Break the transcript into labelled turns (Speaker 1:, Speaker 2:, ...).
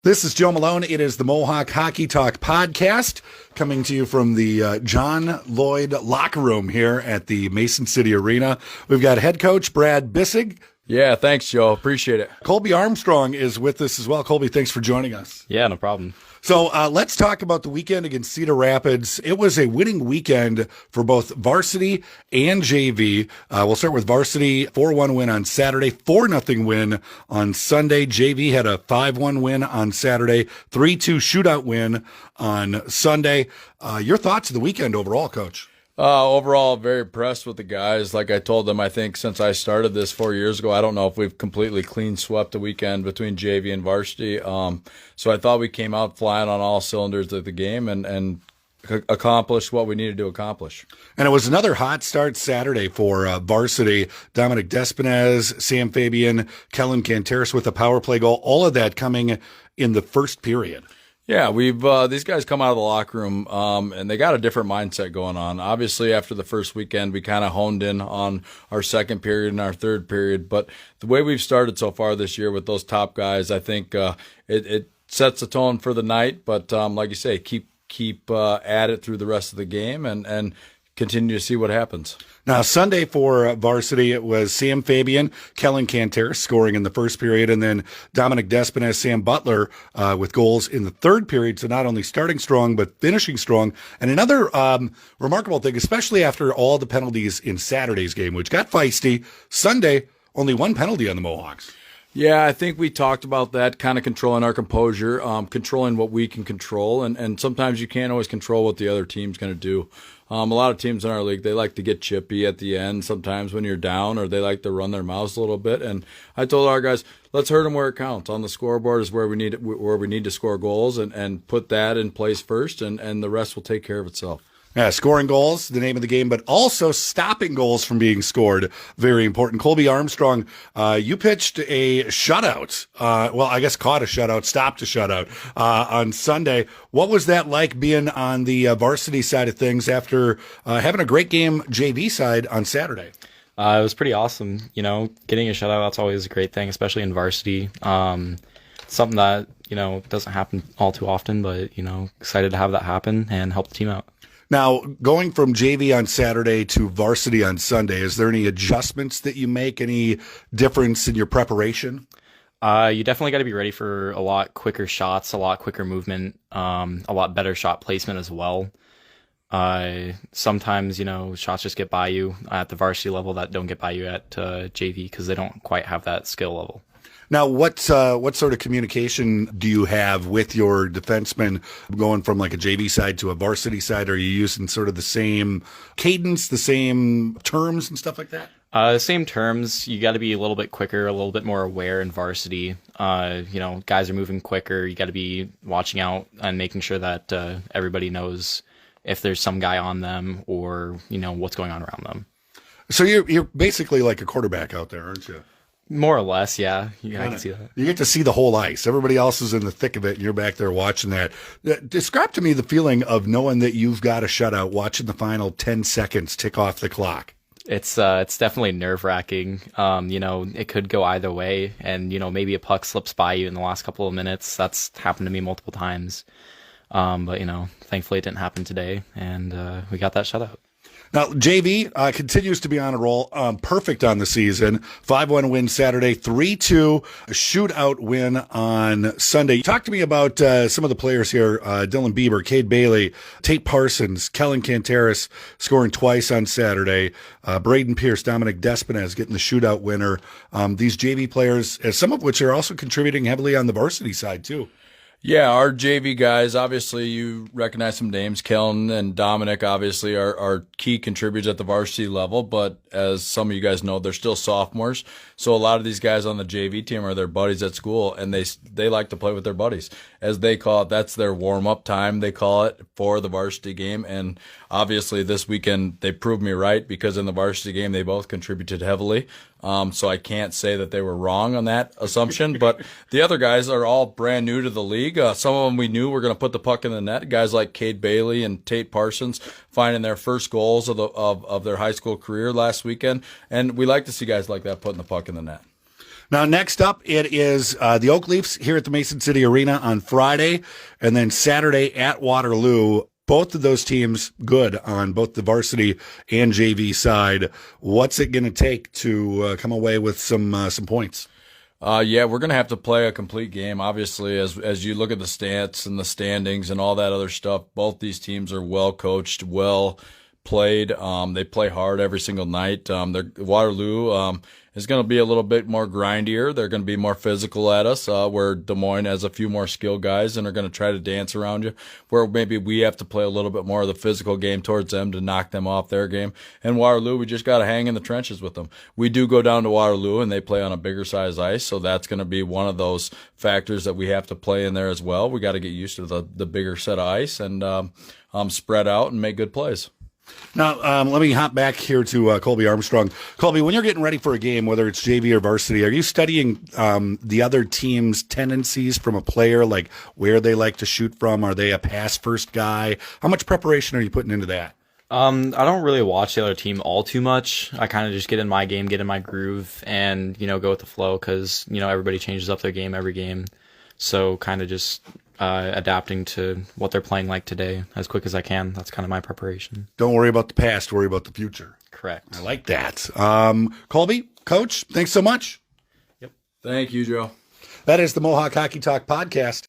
Speaker 1: This is Joe Malone. It is the Mohawk Hockey Talk podcast coming to you from the John Lloyd locker room here at the Mason City Arena. We've got head coach Brad Bissig.
Speaker 2: Yeah, thanks, Joe. Appreciate it.
Speaker 1: Kolby Armstrong is with us as well. Kolby, thanks for joining us.
Speaker 3: Yeah, no problem.
Speaker 1: So let's talk about the weekend against Cedar Rapids. It was a winning weekend for both varsity and JV. We'll start with varsity, 4-1 win on Saturday, 4-0 win on Sunday. JV had a 5-1 win on Saturday, 3-2 shootout win on Sunday. Your thoughts of the weekend overall, Coach?
Speaker 2: Overall, very impressed with the guys. Like I told them, I think since I started this 4 years ago, I don't know if we've completely clean swept the weekend between JV and Varsity. So I thought we came out flying on all cylinders of the game and accomplished what we needed to accomplish.
Speaker 1: And it was another hot start Saturday for Varsity. Dominic Despinez, Sam Fabian, Kellen Canteris with a power play goal. All of that coming in the first period.
Speaker 2: Yeah, we've these guys come out of the locker room and they got a different mindset going on. Obviously, after the first weekend, we kind of honed in on our second period and our third period. But the way we've started so far this year with those top guys, I think it sets the tone for the night. But like you say, keep at it through the rest of the game and continue to see what happens.
Speaker 1: Now, Sunday for Varsity, it was Sam Fabian, Kellen Canteris scoring in the first period, and then Dominic Despinez, Sam Butler with goals in the third period. So not only starting strong, but finishing strong. And another remarkable thing, especially after all the penalties in Saturday's game, which got feisty, Sunday, only one penalty on the Mohawks.
Speaker 2: Yeah, I think we talked about that, kind of controlling our composure, controlling what we can control, and sometimes you can't always control what the other team's going to do. A lot of teams in our league, they like to get chippy at the end sometimes when you're down, or they like to run their mouths a little bit. And I told our guys, let's hurt them where it counts. On the scoreboard is where we need to score goals and put that in place first, and the rest will take care of itself.
Speaker 1: Yeah, scoring goals, the name of the game, but also stopping goals from being scored. Very important. Kolby Armstrong, you pitched a shutout. I guess caught a shutout, stopped a shutout on Sunday. What was that like being on the varsity side of things after having a great game JV side on Saturday?
Speaker 3: It was pretty awesome. You know, getting a shutout, that's always a great thing, especially in varsity. Something that, doesn't happen all too often, but, excited to have that happen and help the team out.
Speaker 1: Now, going from JV on Saturday to varsity on Sunday, is there any adjustments that you make? Any difference in your preparation?
Speaker 3: You definitely got to be ready for a lot quicker shots, a lot quicker movement, a lot better shot placement as well. Sometimes, shots just get by you at the varsity level that don't get by you at JV because they don't quite have that skill level.
Speaker 1: Now, what sort of communication do you have with your defensemen going from like a JV side to a varsity side? Are you using sort of the same cadence, the same terms and stuff like that?
Speaker 3: Same terms. You got to be a little bit quicker, a little bit more aware in varsity. Guys are moving quicker. You got to be watching out and making sure that everybody knows if there's some guy on them or, what's going on around them. So
Speaker 1: you're basically like a quarterback out there, aren't you?
Speaker 3: More or less, yeah. I can see that.
Speaker 1: You get to see the whole ice. Everybody else is in the thick of it, and you're back there watching that. Describe to me the feeling of knowing that you've got a shutout, watching the final 10 seconds tick off the clock.
Speaker 3: It's definitely nerve-wracking. It could go either way, and, maybe a puck slips by you in the last couple of minutes. That's happened to me multiple times. But, thankfully it didn't happen today, and we got that shutout.
Speaker 1: Now, JV continues to be on a roll, perfect on the season. 5-1 win Saturday, 3-2 shootout win on Sunday. Talk to me about some of the players here, Dylan Bieber, Cade Bailey, Tate Parsons, Kellen Canteris scoring twice on Saturday, Braden Pierce, Dominic Despinez getting the shootout winner. These JV players, some of which are also contributing heavily on the varsity side, too.
Speaker 2: Yeah, our JV guys, obviously you recognize some names. Kellen and Dominic obviously are key contributors at the varsity level, but as some of you guys know, they're still sophomores. So a lot of these guys on the JV team are their buddies at school, and they like to play with their buddies. As they call it, that's their warm-up time, they call it, for the varsity game. And obviously this weekend they proved me right because in the varsity game they both contributed heavily. So I can't say that they were wrong on that assumption, but the other guys are all brand new to the league. Some of them we knew were going to put the puck in the net. Guys like Cade Bailey and Tate Parsons finding their first goals of their high school career last weekend. And we like to see guys like that putting the puck in the net.
Speaker 1: Now, next up, it is the Oak Leafs here at the Mason City Arena on Friday, and then Saturday at Waterloo. Both of those teams good on both the varsity and JV side. What's it going to take to come away with some points?
Speaker 2: Yeah, we're going to have to play a complete game. Obviously, as you look at the stats and the standings and all that other stuff, both these teams are well coached, well played. They play hard every single night. Waterloo is going to be a little bit more grindier. They're going to be more physical at us, where Des Moines has a few more skill guys and are going to try to dance around you, where maybe we have to play a little bit more of the physical game towards them to knock them off their game. And Waterloo, we just got to hang in the trenches with them. We do go down to Waterloo, and they play on a bigger size ice, so that's going to be one of those factors that we have to play in there as well. We got to get used to the bigger set of ice and spread out and make good plays.
Speaker 1: Now, let me hop back here to Kolby Armstrong. Kolby, when you're getting ready for a game, whether it's JV or varsity, are you studying the other team's tendencies from a player, like where they like to shoot from? Are they a pass-first guy? How much preparation are you putting into that?
Speaker 3: I don't really watch the other team all too much. I kind of just get in my game, get in my groove, and, go with the flow because, everybody changes up their game every game. So kind of just adapting to what they're playing like today as quick as I can. That's kind of my preparation.
Speaker 1: Don't worry about the past, worry about the future.
Speaker 3: Correct.
Speaker 1: I like that. Kolby, Coach, thanks so much.
Speaker 3: Yep.
Speaker 2: Thank you, Joe.
Speaker 1: That is the Mohawk Hockey Talk podcast.